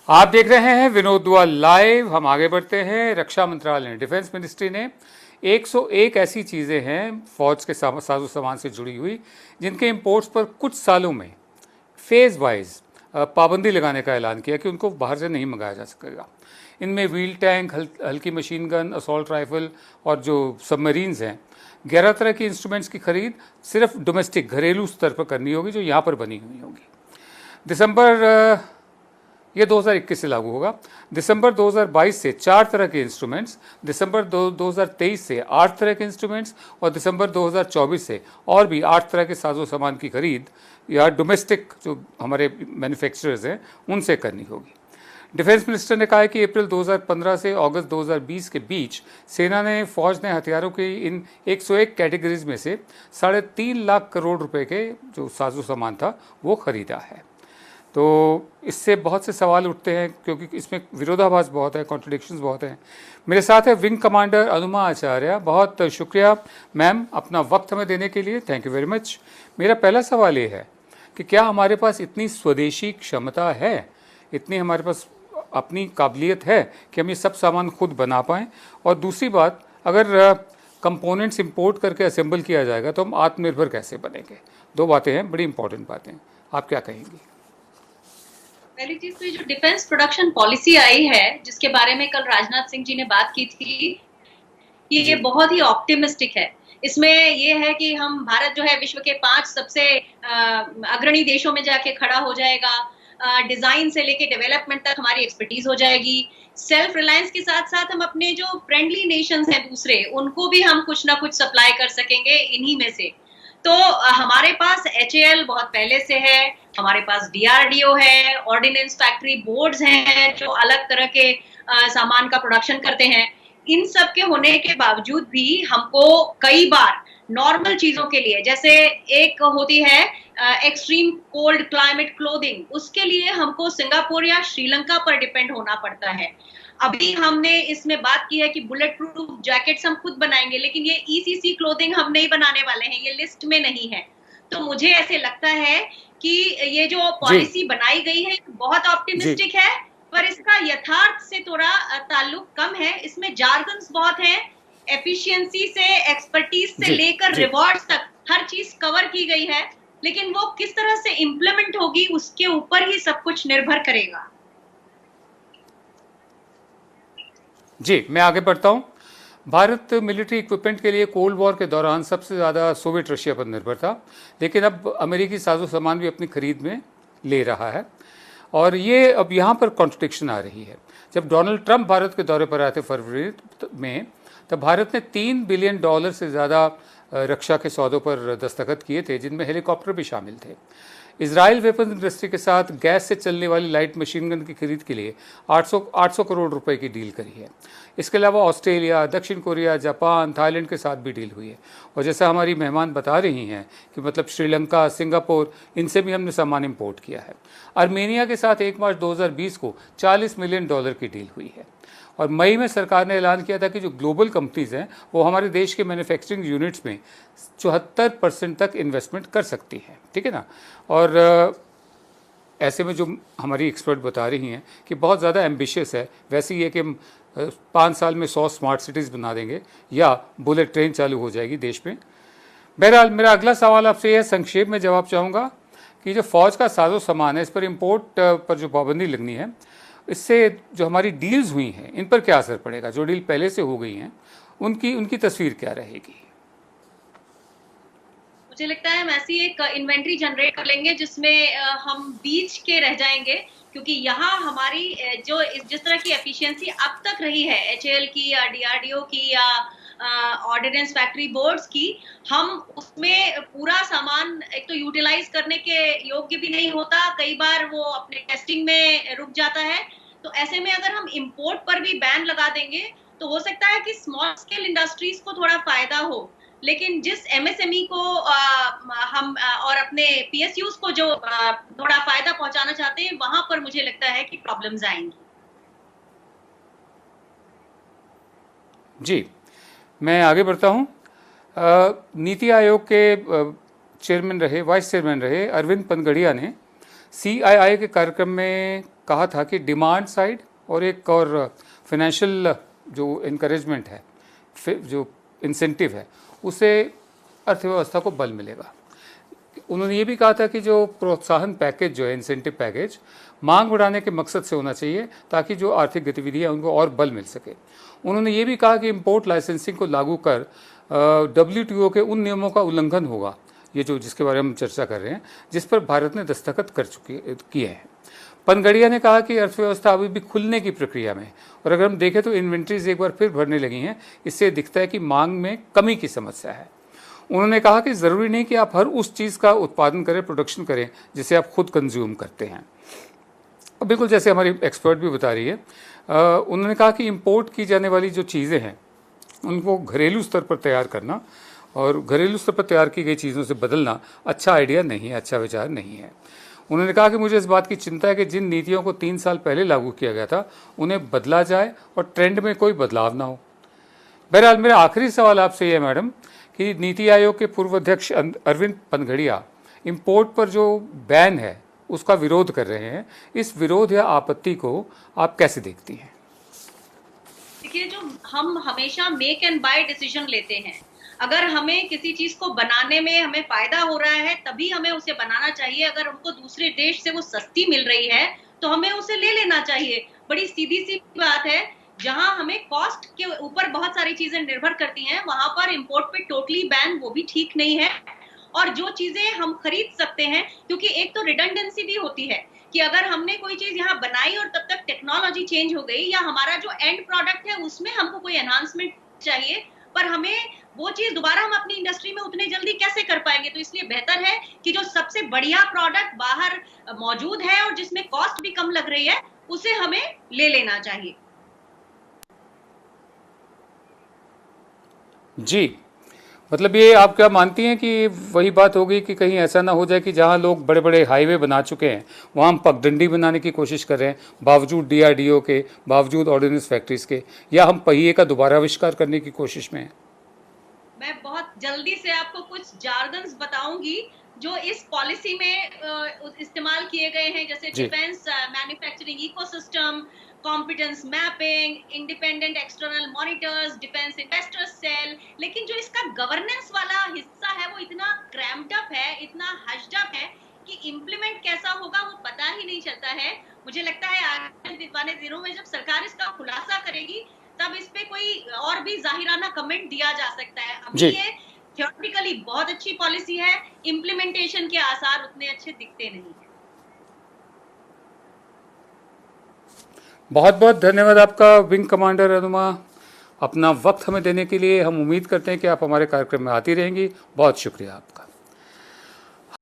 आप देख रहे हैं विनोद दुआ लाइव। हम आगे बढ़ते हैं। रक्षा मंत्रालय ने, डिफेंस मिनिस्ट्री ने 101 ऐसी चीज़ें हैं फौज के साजो सामान से जुड़ी हुई जिनके इंपोर्ट्स पर कुछ सालों में फेज़ वाइज पाबंदी लगाने का ऐलान किया कि उनको बाहर से नहीं मंगाया जा सकेगा। इनमें व्हील टैंक, हल्की मशीन गन, असॉल्ट राइफल और जो सबमरीन्स हैं, 11 तरह की इंस्ट्रूमेंट्स की खरीद सिर्फ डोमेस्टिक घरेलू स्तर पर करनी होगी जो यहाँ पर बनी हुई होगी। दिसंबर ये 2021 से लागू होगा। दिसंबर 2022 से 4 तरह के इंस्ट्रूमेंट्स, दिसंबर 2023 से 8 तरह के इंस्ट्रूमेंट्स और दिसंबर 2024 से और भी 8 तरह के साजो सामान की खरीद या डोमेस्टिक जो हमारे मैन्युफैक्चरर्स हैं उनसे करनी होगी। डिफेंस मिनिस्टर ने कहा है कि अप्रैल 2015 से अगस्त 2020 के बीच फौज ने हथियारों की इन 101 कैटेगरीज में से 3.5 लाख करोड़ रुपए के जो साजो सामान था वो खरीदा है। तो इससे बहुत से सवाल उठते हैं क्योंकि इसमें विरोधाभास बहुत है, कॉन्ट्रडिक्शंस बहुत हैं। मेरे साथ है विंग कमांडर अनुमा आचार्य। बहुत शुक्रिया मैम अपना वक्त हमें देने के लिए, थैंक यू वेरी मच। मेरा पहला सवाल ये है कि क्या हमारे पास इतनी स्वदेशी क्षमता है, इतनी हमारे पास अपनी काबिलियत है कि हम ये सब सामान खुद बना पाएँ? और दूसरी बात, अगर कंपोनेंट्स इंपोर्ट करके असेंबल किया जाएगा तो हम आत्मनिर्भर कैसे बनेंगे? दो बातें हैं, बड़ी इंपॉर्टेंट बातें, आप क्या कहेंगी? पहली चीज तो जो डिफेंस प्रोडक्शन पॉलिसी आई है जिसके बारे में कल राजनाथ सिंह जी ने बात की थी, ये बहुत ही ऑप्टिमिस्टिक है। इसमें ये है कि हम भारत जो है विश्व के 5 सबसे अग्रणी देशों में जाके खड़ा हो जाएगा। डिजाइन से लेके डेवलपमेंट तक हमारी एक्सपर्टीज हो जाएगी। सेल्फ रिलायंस के साथ साथ हम अपने जो फ्रेंडली नेशंस हैं दूसरे, उनको भी हम कुछ ना कुछ सप्लाई कर सकेंगे इन्हीं में से। तो हमारे पास HAL बहुत पहले से है, हमारे पास DRDO है, ऑर्डिनेंस फैक्ट्री बोर्ड्स हैं जो अलग तरह के सामान का प्रोडक्शन करते हैं। इन सब के होने के बावजूद भी हमको कई बार नॉर्मल चीजों के लिए, जैसे एक होती है एक्सट्रीम कोल्ड क्लाइमेट क्लोथिंग, उसके लिए हमको सिंगापुर या श्रीलंका पर डिपेंड होना पड़ता है। अभी हमने इसमें बात की है कि बुलेट प्रूफ जैकेट्स हम खुद बनाएंगे, लेकिन ये ECC क्लोथिंग हम नहीं बनाने वाले हैं, ये लिस्ट में नहीं है। तो मुझे ऐसे लगता है कि ये जो पॉलिसी बनाई गई है बहुत ऑप्टिमिस्टिक है, पर इसका यथार्थ से थोड़ा ताल्लुक कम है। इसमें जार्गन्स बहुत है, एफिशिएंसी से, एक्सपर्टीज से लेकर रिवॉर्ड्स तक हर चीज कवर की गई है, लेकिन वो किस तरह से इम्प्लीमेंट होगी उसके ऊपर ही सब कुछ निर्भर करेगा। जी, मैं आगे बढ़ता हूँ। भारत मिलिट्री इक्विपमेंट के लिए कोल्ड वॉर के दौरान सबसे ज़्यादा सोवियत रशिया पर निर्भर था, लेकिन अब अमेरिकी साजो सामान भी अपनी खरीद में ले रहा है। और ये अब यहाँ पर कॉन्ट्रडिक्शन आ रही है। जब डोनाल्ड ट्रंप भारत के दौरे पर आए थे फरवरी में, तब भारत ने $3 बिलियन से ज़्यादा रक्षा के सौदों पर दस्तखत किए थे, जिनमें हेलीकॉप्टर भी शामिल थे। इजराइल वेपन इंडस्ट्री के साथ गैस से चलने वाली लाइट मशीन गन की खरीद के लिए 800 करोड़ रुपए की डील करी है। इसके अलावा ऑस्ट्रेलिया, दक्षिण कोरिया, जापान, थाईलैंड के साथ भी डील हुई है। और जैसा हमारी मेहमान बता रही हैं कि मतलब श्रीलंका, सिंगापुर, इनसे भी हमने सामान इंपोर्ट किया है। आर्मेनिया के साथ 1 मार्च 2020 को $40 मिलियन की डील हुई है। और मई में सरकार ने ऐलान किया था कि जो ग्लोबल कंपनीज हैं वो हमारे देश के मैन्युफैक्चरिंग यूनिट्स में 74% तक इन्वेस्टमेंट कर सकती हैं, ठीक है ना। और ऐसे में जो हमारी एक्सपर्ट बता रही हैं कि बहुत ज़्यादा एम्बिशियस है, वैसे ही है कि हम 5 साल में 100 स्मार्ट सिटीज़ बना देंगे या बुलेट ट्रेन चालू हो जाएगी देश में। बहरहाल मेरा अगला सवाल आपसे यह संक्षेप में जवाब चाहूँगा कि जो फ़ौज का साजो सामान है, इस पर इम्पोर्ट पर जो पाबंदी लगनी है, इससे जो हमारी डील्स हुई हैं इन पर क्या असर पड़ेगा? जो डील पहले से हो गई हैं उनकी तस्वीर क्या रहेगी? मुझे लगता है हम ऐसी एक इन्वेंट्री जनरेट कर लेंगे जिसमें हम बीच के रह जाएंगे, क्योंकि यहाँ हमारी जो जिस तरह की एफिशिएंसी अब तक रही है HAL की या DRDO की या ऑर्डिनेंस फैक्ट्री बोर्ड्स की, हम उसमें पूरा सामान एक तो यूटिलाइज करने के योग्य भी नहीं होता, कई बार वो अपने टेस्टिंग में रुक जाता है। तो ऐसे में अगर हम इंपोर्ट पर भी बैन लगा देंगे तो हो सकता है कि स्मॉल स्केल इंडस्ट्रीज को थोड़ा फायदा हो, लेकिन जिस MSME को हम और अपने PSUs को जो थोड़ा फायदा पहुंचाना चाहते हैं, वहां पर मुझे लगता है कि प्रॉब्लम्स आएंगी। जी, मैं आगे बढ़ता हूँ। नीति आयोग के चेयरमैन रहे, वाइस चेयरमैन रहे अरविंद पनगड़िया ने CII के कार्यक्रम में कहा था कि डिमांड साइड और एक और फाइनेंशियल जो इनकरेजमेंट है, जो इंसेंटिव है, उससे अर्थव्यवस्था को बल मिलेगा। उन्होंने ये भी कहा था कि जो प्रोत्साहन पैकेज जो है, इंसेंटिव पैकेज, मांग बढ़ाने के मकसद से होना चाहिए ताकि जो आर्थिक गतिविधियाँ उनको और बल मिल सके। उन्होंने ये भी कहा कि इंपोर्ट लाइसेंसिंग को लागू कर WTO के उन नियमों का उल्लंघन होगा, ये जो जिसके बारे में हम चर्चा कर रहे हैं, जिस पर भारत ने दस्तखत किए हैं। पनगड़िया ने कहा कि अर्थव्यवस्था अभी भी खुलने की प्रक्रिया में, और अगर हम देखें तो इन्वेंट्रीज एक बार फिर भरने लगी हैं। इससे दिखता है कि मांग में कमी की समस्या है। उन्होंने कहा कि ज़रूरी नहीं कि आप हर उस चीज़ का उत्पादन करें, प्रोडक्शन करें जिसे आप खुद कंज्यूम करते हैं। बिल्कुल जैसे हमारी एक्सपर्ट भी बता रही है, उन्होंने कहा कि इंपोर्ट की जाने वाली जो चीज़ें हैं उनको घरेलू स्तर पर तैयार करना और घरेलू स्तर पर तैयार की गई चीज़ों से बदलना अच्छा आइडिया नहीं है, अच्छा विचार नहीं है। उन्होंने कहा कि मुझे इस बात की चिंता है कि जिन नीतियों को 3 साल पहले लागू किया गया था उन्हें बदला जाए और ट्रेंड में कोई बदलाव ना हो। बहरहाल मेरा आखिरी सवाल आपसे ये है मैडम कि नीति आयोग के पूर्व अध्यक्ष अरविंद पनघड़िया इंपोर्ट पर जो बैन है उसका विरोध कर रहे हैं। इस विरोध या आपत्ति को आप कैसे देखती हैं? देखिए, जो हम हमेशा मेक एंड बाय डिसीजन लेते हैं, अगर हमें किसी चीज को बनाने में हमें फायदा हो रहा है तभी हमें उसे बनाना चाहिए। अगर हमको दूसरे देश से वो सस्ती मिल रही है तो हमें उसे ले लेना चाहिए। बड़ी सीधी सी बात है। जहां हमें कॉस्ट के ऊपर बहुत सारी चीजें निर्भर करती हैं, वहां पर इंपोर्ट पे टोटली बैन वो भी ठीक नहीं है। और जो चीजें हम खरीद सकते हैं, क्योंकि एक तो रिडंडेंसी भी होती है कि अगर हमने कोई चीज यहाँ बनाई और तब तक टेक्नोलॉजी चेंज हो गई या हमारा जो एंड प्रोडक्ट है उसमें हमको कोई एनहांसमेंट चाहिए, पर हमें वो चीज दोबारा हम अपनी इंडस्ट्री में उतने जल्दी कैसे कर पाएंगे। तो इसलिए बेहतर है कि जो सबसे बढ़िया प्रोडक्ट बाहर मौजूद है और जिसमें कॉस्ट भी कम लग रही है उसे हमें ले लेना चाहिए। जी, मतलब ये आप क्या मानती हैं कि वही बात होगी कि कहीं ऐसा ना हो जाए कि जहां लोग बड़े बड़े हाईवे बना चुके हैं वहां हम पगडंडी बनाने की कोशिश कर रहे हैं, बावजूद DRDO के, बावजूद ऑर्डिनेंस फैक्ट्रीज के, या हम पहिए का दोबारा आविष्कार करने की कोशिश में हैं? मैं बहुत जल्दी से आपको कुछ जार्गन्स बताऊंगी जो इस पॉलिसी में इस्तेमाल किए गए हैं, जैसे defence manufacturing ecosystem, competence mapping, independent external monitors, defence investors cell. लेकिन जो इसका गवर्नेंस वाला हिस्सा है वो इतना क्रैम्प्ड अप है, इतना हश्ड अप है कि इम्प्लीमेंट कैसा होगा वो पता ही नहीं चलता है। मुझे लगता है आने दिनों में जब सरकार इसका खुलासा करेगी तब इस पे कोई और भी जाहिराना कमेंट दिया जा सकता है। अभी ये थियोरेटिकली बहुत अच्छी पॉलिसी है, इम्प्लीमेंटेशन के आसार उतने अच्छे दिखते नहीं है। बहुत बहुत धन्यवाद आपका विंग कमांडर अनुमा, अपना वक्त हमें देने के लिए। हम उम्मीद करते हैं कि आप हमारे कार्यक्रम में आती रहेंगी। बहुत शुक्रिया आपका।